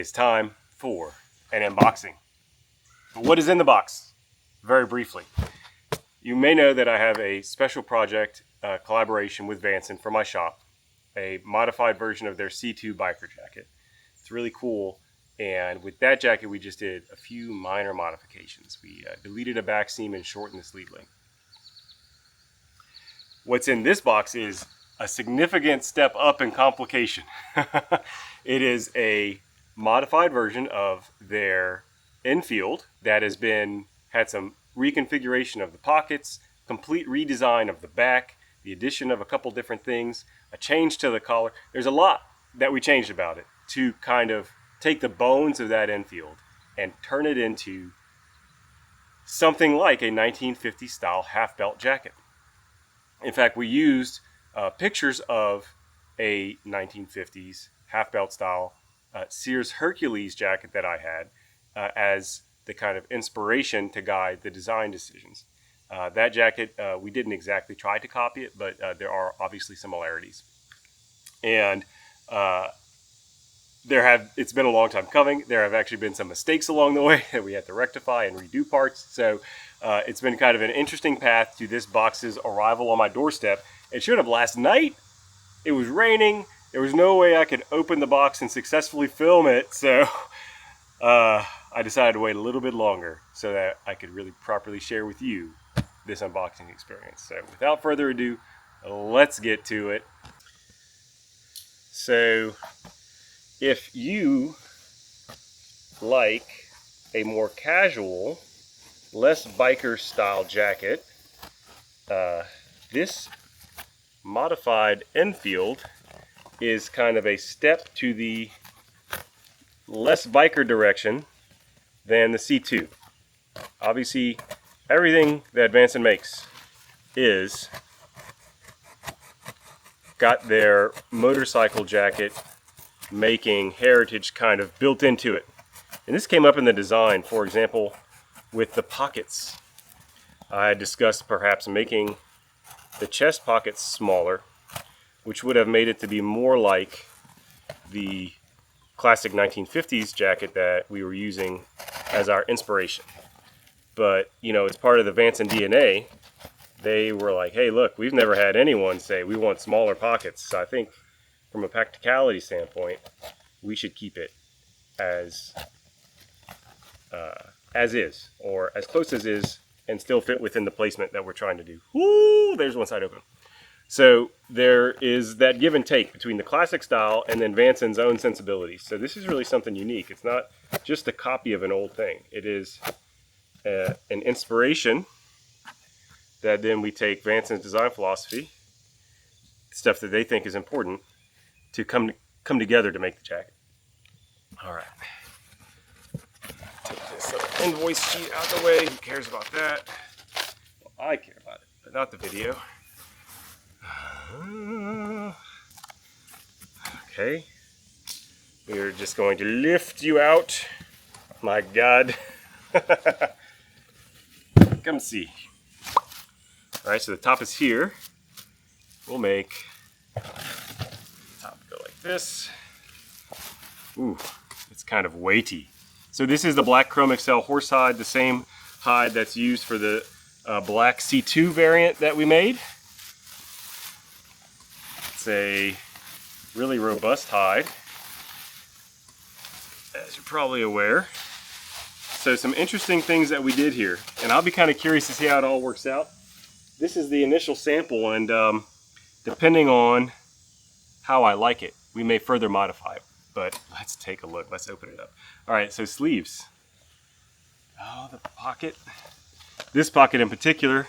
is time for an unboxing. But what is in the box? Very briefly. You may know that I have a special project collaboration with Vanson for my shop, a modified version of their C2 biker jacket. It's really cool, and with that jacket we just did a few minor modifications. We deleted a back seam and shortened the sleeve length. What's in this box is a significant step up in complication. It is a modified version of their infield that has had some reconfiguration of the pockets, complete redesign of the back, the addition of a couple different things, a change to the collar. There's a lot that we changed about it to kind of take the bones of that infield and turn it into something like a 1950s style half belt jacket. In fact, we used pictures of a 1950s half belt style Sears Hercules jacket that I had as the kind of inspiration to guide the design decisions. That jacket, we didn't exactly try to copy it, but there are obviously similarities. And it's been a long time coming. There have actually been some mistakes along the way that we had to rectify and redo parts. So it's been kind of an interesting path to this box's arrival on my doorstep. It showed up last night. It was raining. There was no way I could open the box and successfully film it. So I decided to wait a little bit longer so that I could really properly share with you this unboxing experience. So without further ado, let's get to it. So if you like a more casual, less biker style jacket, this modified infield is kind of a step to the less biker direction than the C2. Obviously, everything that Vanson makes is got their motorcycle jacket making heritage kind of built into it. And this came up in the design, for example, with the pockets. I discussed perhaps making the chest pockets smaller, which would have made it to be more like the classic 1950s jacket that we were using as our inspiration. But, you know, it's part of the Vanson DNA. They were like, hey, look, we've never had anyone say we want smaller pockets. So I think from a practicality standpoint, we should keep it as is, or as close as is, and still fit within the placement that we're trying to do. Woo! There's one side open. So there is that give and take between the classic style and then Vanson's own sensibilities. So this is really something unique. It's not just a copy of an old thing. It is an inspiration that then we take Vanson's design philosophy, stuff that they think is important, to come together to make the jacket. All right. Take this little invoice sheet out of the way. Who cares about that? Well, I care about it, but not the video. Okay. We're just going to lift you out. My God. Come see. All right, so the top is here. We'll make the top go like this. Ooh, it's kind of weighty. So this is the black Chrome XL Horsehide, the same hide that's used for the black C2 variant that we made. It's a really robust hide, as you're probably aware. So some interesting things that we did here, and I'll be kind of curious to see how it all works out. This is the initial sample, and depending on how I like it, we may further modify it. But let's take a look. Let's open it up. All right, so sleeves. Oh, the pocket. This pocket in particular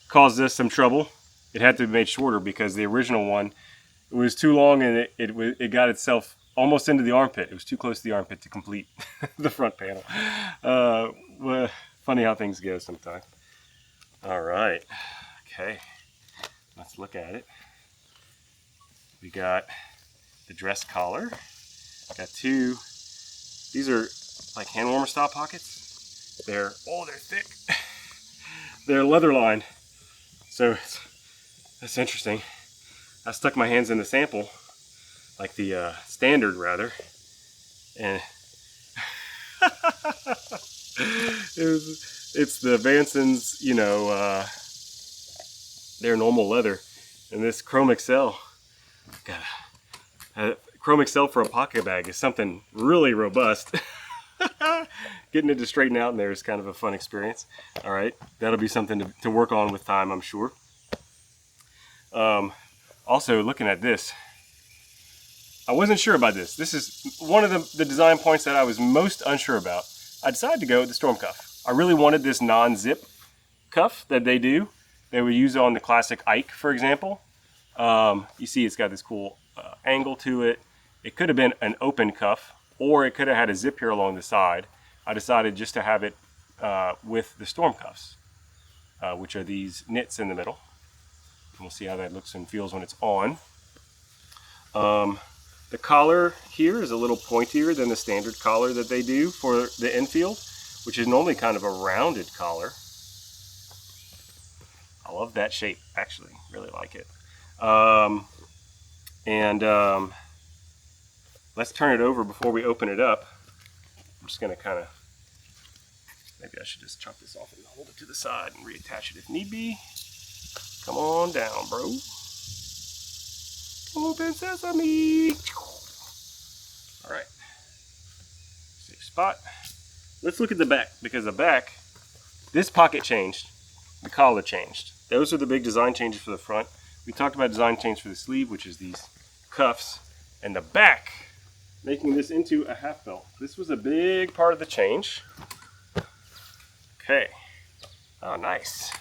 caused us some trouble. It had to be made shorter because the original one, it was too long, and it got itself almost into the armpit. It was too close to the armpit to complete the front panel. Well, funny how things go sometimes. All right. Okay, let's look at it. We got the dress collar. Got two. These are like hand warmer style pockets. They're thick. They're leather lined. So that's interesting. I stuck my hands in the sample, like the standard rather, and It's the Vanson's, you know, their normal leather. And this Chrome Excel, Chrome Excel for a pocket bag is something really robust. Getting it to straighten out in there is kind of a fun experience. All right, that'll be something to work on with time, I'm sure. Also, looking at this, I wasn't sure about this. This is one of the design points that I was most unsure about. I decided to go with the storm cuff. I really wanted this non-zip cuff that they do. They would use on the classic Ike, for example. You see it's got this cool angle to it. It could have been an open cuff, or it could have had a zip here along the side. I decided just to have it with the storm cuffs, which are these knits in the middle. And we'll see how that looks and feels when it's on. The collar here is a little pointier than the standard collar that they do for the infield, which is normally kind of a rounded collar. I love that shape, actually, really like it. Let's turn it over before we open it up. I'm just gonna kind of, maybe I should just chop this off and hold it to the side and reattach it if need be. Come on down, bro. Open sesame. All right, safe spot. Let's look at the back, because the back, this pocket changed, the collar changed. Those are the big design changes for the front. We talked about design change for the sleeve, which is these cuffs, and the back, making this into a half belt. This was a big part of the change. Okay, oh nice.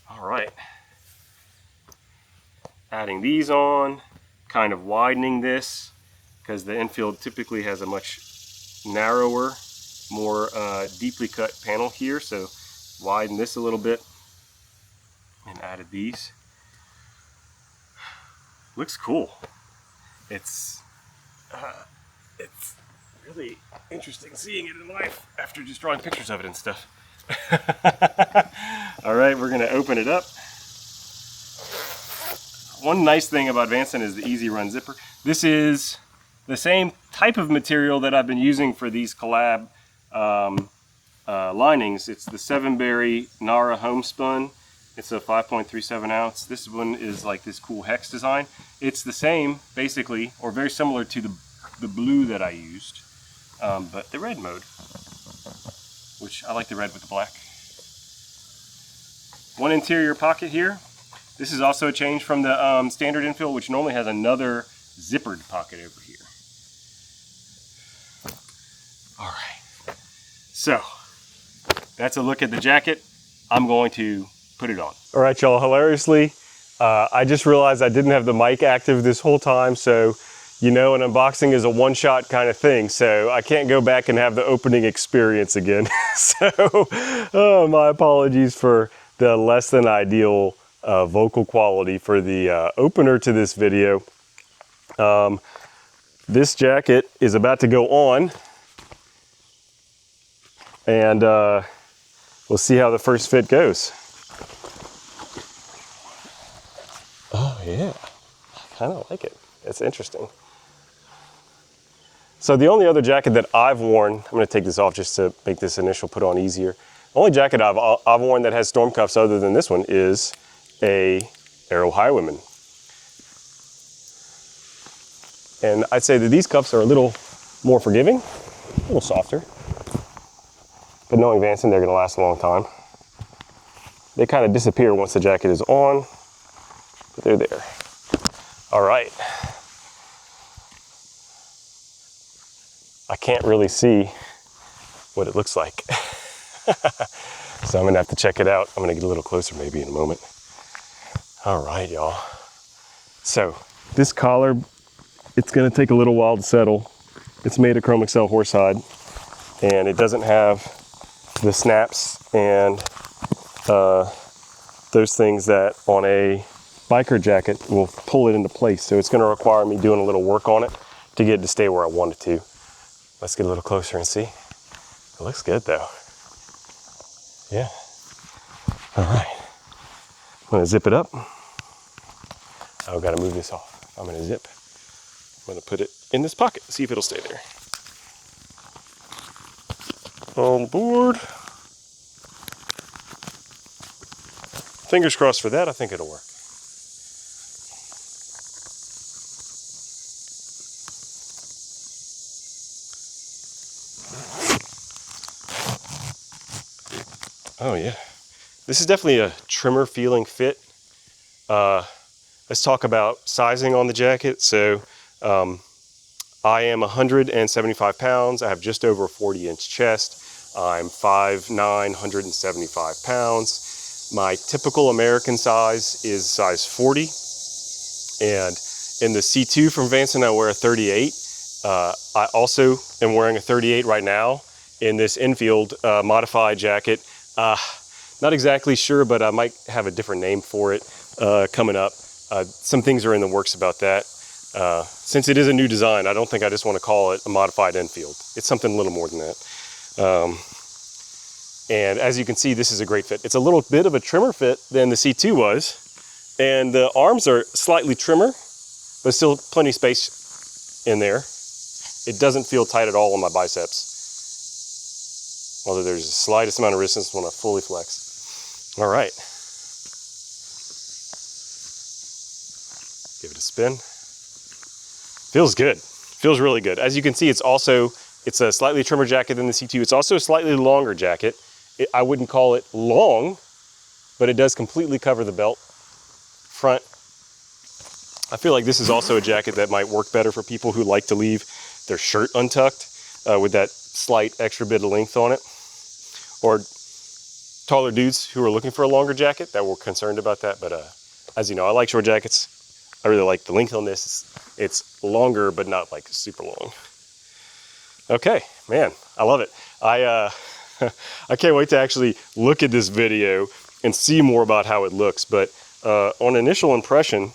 All right, adding these on, kind of widening this, because the infield typically has a much narrower, more deeply cut panel here, so widen this a little bit, and added these. Looks cool. It's really interesting seeing it in life after just drawing pictures of it and stuff. All right, we're gonna open it up. One nice thing about Vanson is the easy run zipper. This is the same type of material that I've been using for these collab linings. It's the 7-berry Nara homespun. It's a 5.37 ounce. This one is like this cool hex design. It's the same, basically, or very similar to the blue that I used, but the red mode, which I like the red with the black. One interior pocket here. This is also a change from the standard infill, which normally has another zippered pocket over here. All right, so that's a look at the jacket. I'm going to put it on. All right, y'all, hilariously, I just realized I didn't have the mic active this whole time, so you know an unboxing is a one-shot kind of thing, so I can't go back and have the opening experience again. So my apologies for the less than ideal vocal quality for the opener to this video. This jacket is about to go on, and we'll see how the first fit goes. Oh yeah, I kind of like it. It's interesting. So the only other jacket that I've worn, I'm going to take this off just to make this initial put on easier. The only jacket I've worn that has storm cuffs other than this one is a Arrow Highwayman. And I'd say that these cuffs are a little more forgiving, a little softer. But knowing Vanson, they're going to last a long time. They kind of disappear once the jacket is on, but they're there. All right. I can't really see what it looks like. So I'm gonna have to check it out. I'm gonna get a little closer maybe in a moment. All right, y'all. So this collar, it's gonna take a little while to settle. It's made of Chrome Excel Horsehide, and it doesn't have the snaps and those things that on a biker jacket will pull it into place. So it's gonna require me doing a little work on it to get it to stay where I want it to. Let's get a little closer and see. It looks good though. Yeah. All right. I'm gonna zip it up. I've gotta move this off. I'm gonna zip. I'm gonna put it in this pocket, see if it'll stay there. on board. Fingers crossed for that. I think it'll work. Oh yeah, this is definitely a trimmer feeling fit. Let's talk about sizing on the jacket. So I am 175 pounds. I have just over a 40-inch chest. I'm 5'9", 175 pounds. My typical American size is size 40. And in the C2 from Vanson, I wear a 38. I also am wearing a 38 right now in this infield modified jacket. Not exactly sure, but I might have a different name for it coming up. Some things are in the works about that. Since it is a new design, I don't think I just want to call it a modified infield. It's something a little more than that. And as you can see, this is a great fit. It's a little bit of a trimmer fit than the C2 was. And the arms are slightly trimmer, but still plenty of space in there. It doesn't feel tight at all on my biceps. Although there's the slightest amount of resistance when I fully flex. All right. Give it a spin. Feels good. Feels really good. As you can see, it's a slightly trimmer jacket than the C2. It's also a slightly longer jacket. I wouldn't call it long, but it does completely cover the belt front. I feel like this is also a jacket that might work better for people who like to leave their shirt untucked with that slight extra bit of length on it. Or taller dudes who are looking for a longer jacket that were concerned about that. But as you know, I like short jackets. I really like the length on this. It's longer, but not like super long. Okay, man, I love it. I can't wait to actually look at this video and see more about how it looks. But on initial impression,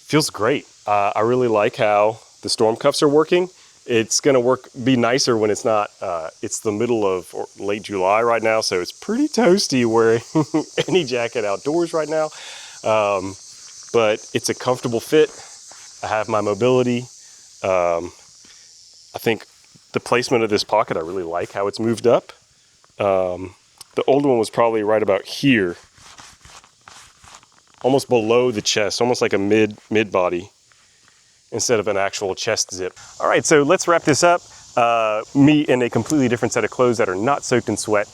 feels great. I really like how the storm cuffs are working. It's gonna be nicer when it's not, it's the middle of late July right now, so it's pretty toasty wearing any jacket outdoors right now. But it's a comfortable fit. I have my mobility. I think the placement of this pocket, I really like how it's moved up. The old one was probably right about here, almost below the chest, almost like a mid body instead of an actual chest zip. All right, so let's wrap this up. Me in a completely different set of clothes that are not soaked in sweat.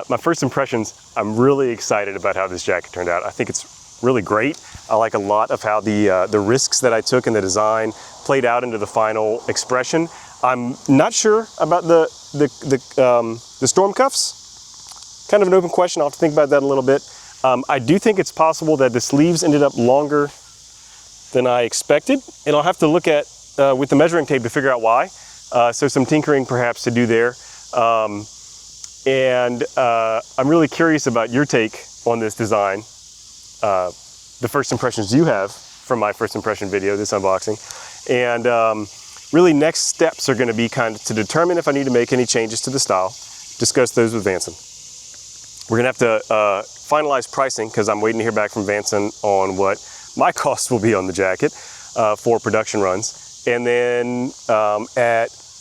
My first impressions, I'm really excited about how this jacket turned out. I think it's really great. I like a lot of how the risks that I took in the design played out into the final expression. I'm not sure about the storm cuffs. Kind of an open question. I'll have to think about that a little bit. I do think it's possible that the sleeves ended up longer than I expected, and I'll have to look at with the measuring tape to figure out why. So some tinkering perhaps to do there. And I'm really curious about your take on this design. The first impressions you have from my first impression video, this unboxing. And really next steps are gonna be kind of to determine if I need to make any changes to the style, discuss those with Vanson. We're gonna have to finalize pricing because I'm waiting to hear back from Vanson on what my costs will be on the jacket for production runs. And then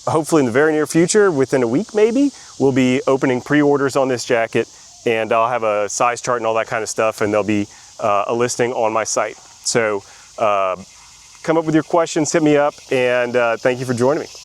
hopefully in the very near future, within a week maybe, we'll be opening pre-orders on this jacket, and I'll have a size chart and all that kind of stuff, and there'll be a listing on my site. So come up with your questions, hit me up, and thank you for joining me.